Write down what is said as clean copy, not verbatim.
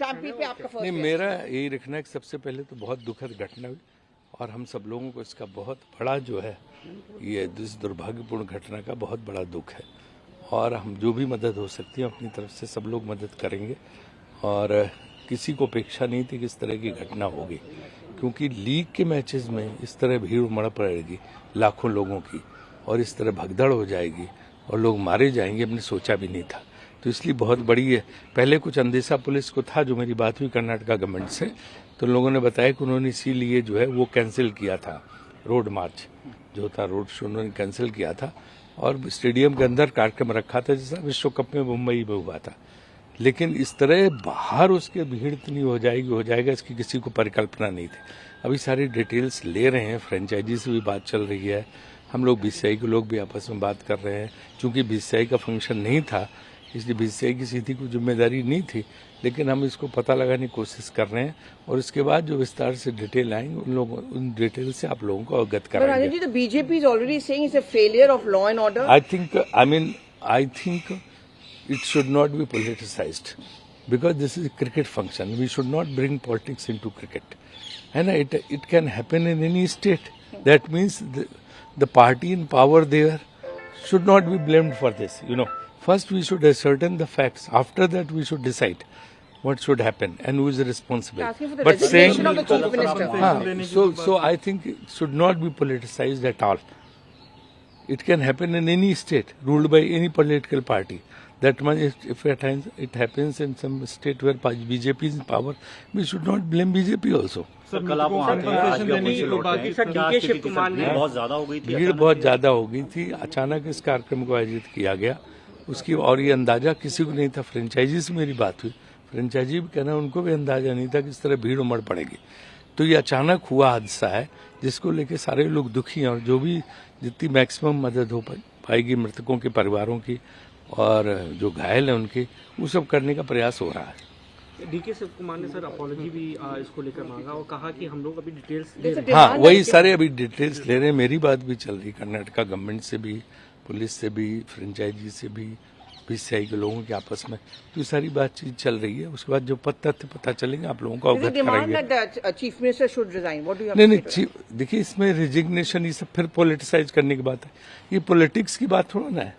Stampede पे आपका first नहीं, मेरा यही रखना है कि सबसे पहले तो बहुत दुखद घटना हुई और हम सब लोगों को इसका बहुत बड़ा जो है ये इस दुर्भाग्यपूर्ण घटना का बहुत बड़ा दुख है और हम जो भी मदद हो सकती है अपनी तरफ से सब लोग मदद करेंगे और किसी को अपेक्षा नहीं थी कि इस तरह की घटना होगी क्योंकि लीग के मैचेस में इस तरह भीड़ उमड़ पड़ेगी लाखों लोगों की और इस तरह भगदड़ हो जाएगी और लोग मारे जाएंगे, हमने सोचा भी नहीं था। तो इसलिए बहुत बड़ी है। पहले कुछ अंदेशा पुलिस को था, जो मेरी बात हुई कर्नाटका गवर्नमेंट से, तो लोगों ने बताया कि उन्होंने इसीलिए जो है वो कैंसिल किया था, रोड मार्च जो था, रोड शो उन्होंने कैंसिल किया था और स्टेडियम के अंदर कार्यक्रम रखा था जैसा विश्व कप में मुंबई में हुआ था। लेकिन इस तरह बाहर उसके भीड़ इतनी हो जाएगा इसकी किसी को परिकल्पना नहीं थी। अभी सारी डिटेल्स ले रहे हैं, फ्रेंचाइजी से भी बात चल रही है, हम लोग बीसीसीआई के लोग भी आपस में बात कर रहे हैं। चूंकि बीसीसीआई का फंक्शन नहीं था इसलिए बीसीसीआई की सीधी कोई जिम्मेदारी नहीं थी, लेकिन हम इसको पता लगाने की कोशिश कर रहे हैं और इसके बाद जो विस्तार से डिटेल आएंगे उन डिटेल से आप लोगों को अवगत कराएंगे। BJP is already saying it's a failure of law and order. I think it should not be politicized because this is a cricket function. We should not bring politics into cricket. And it can happen in any state. That means the party in power there should not be blamed for this. First we should ascertain the facts. After that we should decide what should happen and who is responsible. But saying of the chief minister. So I think it should not be politicized at all. It can happen in any state ruled by any political party. That much, if at times it happens in some state where BJP is in power, we should not blame BJP also. Sir कल आप वहाँ थे, आज भी अपने से लौट रहे हैं। क्या स्थिति थी सर? भीड़ बहुत ज्यादा हो गई थी। भीड़ बहुत ज्यादा हो गई थी। अचानक इस कार्यक्रम को आयोजित किया गया उसकी और ये अंदाजा किसी को नहीं था। फ्रेंचाइजी से मेरी बात हुई, फ्रेंचाइजी भी कहना उनको भी अंदाजा नहीं था कि इस तरह भीड़ उमड़ पड़ेगी। तो ये अचानक हुआ हादसा है जिसको लेके सारे लोग दुखी हैं और जो भी जितनी मैक्सिमम मदद हो पाएगी मृतकों के परिवारों की और जो घायल हैं उनके, वो सब करने का प्रयास हो रहा है। डीके शिव कुमार ने सर अपॉलॉजी भी इसको लेकर मांगा और कहा कि हम लोग अभी डिटेल्स ले रहे हैं। हाँ, वही सारे अभी डिटेल्स ले रहे हैं। मेरी बात भी चल रही कर्नाटका गवर्नमेंट से भी, पुलिस से भी, फ्रेंचाइजी से भी, बीसीसीआई के लोगों के आपस में तो सारी बातचीत चल रही है। उसके बाद जो तथ्य पता चलेंगे आप लोगों को अवगत कराएंगे। Chief minister should resign. नहीं, देखिए इसमें रिजिग्नेशन ये सब फिर पॉलिटिसाइज करने की बात है। ये पॉलिटिक्स की बात थोड़ा ना है।